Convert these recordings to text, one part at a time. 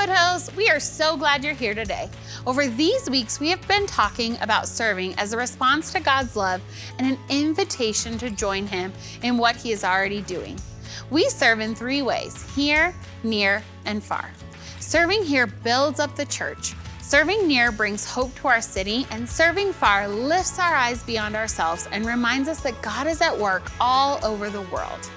Foothills, we are so glad you're here today. Over these weeks, we have been talking about serving as a response to God's love and an invitation to join Him in what He is already doing. We serve in 3 ways: here, near, and far. Serving here builds up the church. Serving near brings hope to our city, and serving far lifts our eyes beyond ourselves and reminds us that God is at work all over the world.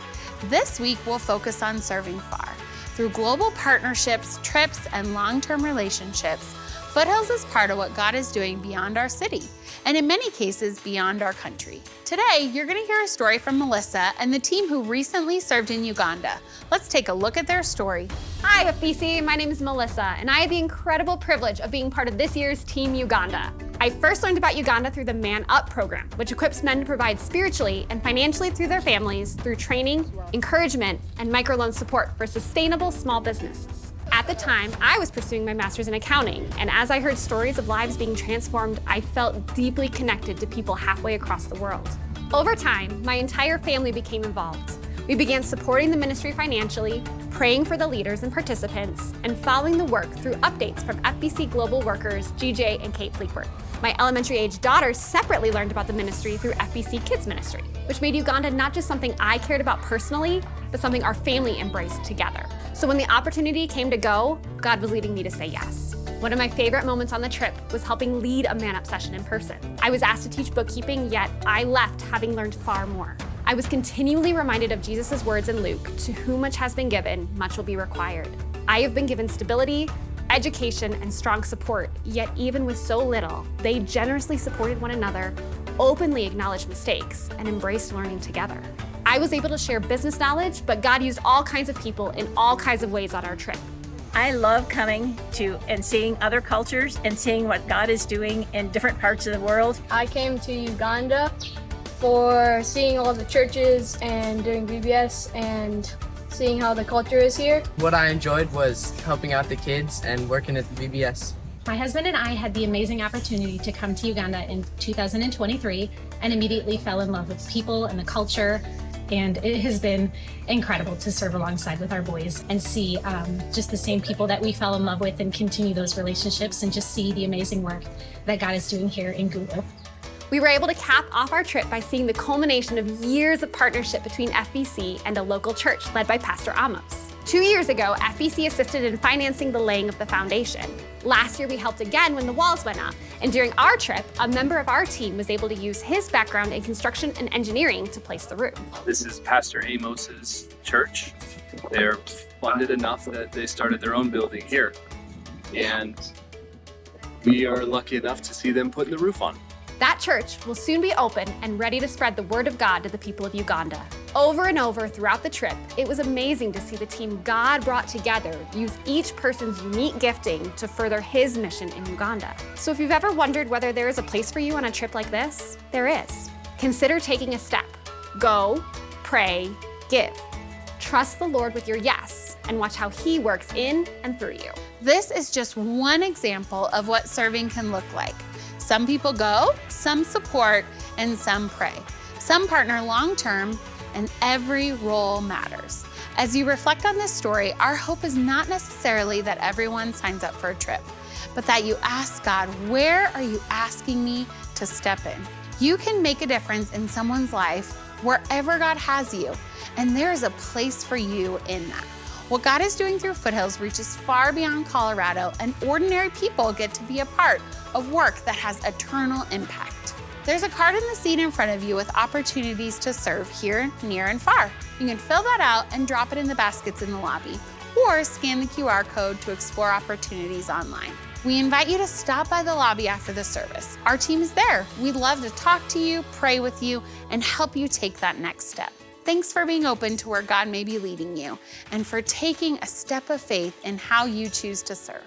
This week, we'll focus on serving far. Through global partnerships, trips, and long-term relationships, Foothills is part of what God is doing beyond our city, and in many cases, beyond our country. Today, you're going to hear a story from Melissa and the team who recently served in Uganda. Let's take a look at their story. Hi, FBC. My name is Melissa, and I had the incredible privilege of being part of this year's Team Uganda. I first learned about Uganda through the Man Up program, which equips men to provide spiritually and financially through their families through training, encouragement, and microloan support for sustainable small businesses. At the time, I was pursuing my master's in accounting, and as I heard stories of lives being transformed, I felt deeply connected to people halfway across the world. Over time, my entire family became involved. We began supporting the ministry financially, praying for the leaders and participants, and following the work through updates from FBC Global Workers, GJ and Kate Fleetwood. My elementary-age daughters separately learned about the ministry through FBC Kids Ministry, which made Uganda not just something I cared about personally, but something our family embraced together. So when the opportunity came to go, God was leading me to say yes. One of my favorite moments on the trip was helping lead a Man Up session in person. I was asked to teach bookkeeping, yet I left having learned far more. I was continually reminded of Jesus' words in Luke, "To whom much has been given, much will be required." I have been given stability, education, and strong support, yet even with so little, they generously supported one another, openly acknowledged mistakes, and embraced learning together. I was able to share business knowledge, but God used all kinds of people in all kinds of ways on our trip. I love coming to and seeing other cultures and seeing what God is doing in different parts of the world. I came to Uganda for seeing all the churches and doing VBS and seeing how the culture is here. What I enjoyed was helping out the kids and working at the VBS. My husband and I had the amazing opportunity to come to Uganda in 2023 and immediately fell in love with people and the culture. And it has been incredible to serve alongside with our boys and see just the same people that we fell in love with and continue those relationships and just see the amazing work that God is doing here in Gulu. We were able to cap off our trip by seeing the culmination of years of partnership between FBC and a local church led by Pastor Amos. 2 years ago, FBC assisted in financing the laying of the foundation. Last year, we helped again when the walls went up. And during our trip, a member of our team was able to use his background in construction and engineering to place the roof. This is Pastor Amos's church. They're funded enough that they started their own building here. And we are lucky enough to see them putting the roof on. That church will soon be open and ready to spread the word of God to the people of Uganda. Over and over throughout the trip, it was amazing to see the team God brought together use each person's unique gifting to further His mission in Uganda. So if you've ever wondered whether there is a place for you on a trip like this, there is. Consider taking a step. Go, pray, give. Trust the Lord with your yes and watch how He works in and through you. This is just one example of what serving can look like. Some people go, some support, and some pray. Some partner long-term, and every role matters. As you reflect on this story, our hope is not necessarily that everyone signs up for a trip, but that you ask God, where are you asking me to step in? You can make a difference in someone's life wherever God has you, and there is a place for you in that. What God is doing through Foothills reaches far beyond Colorado, and ordinary people get to be a part of work that has eternal impact. There's a card in the seat in front of you with opportunities to serve here, near, and far. You can fill that out and drop it in the baskets in the lobby, or scan the QR code to explore opportunities online. We invite you to stop by the lobby after the service. Our team is there. We'd love to talk to you, pray with you, and help you take that next step. Thanks for being open to where God may be leading you and for taking a step of faith in how you choose to serve.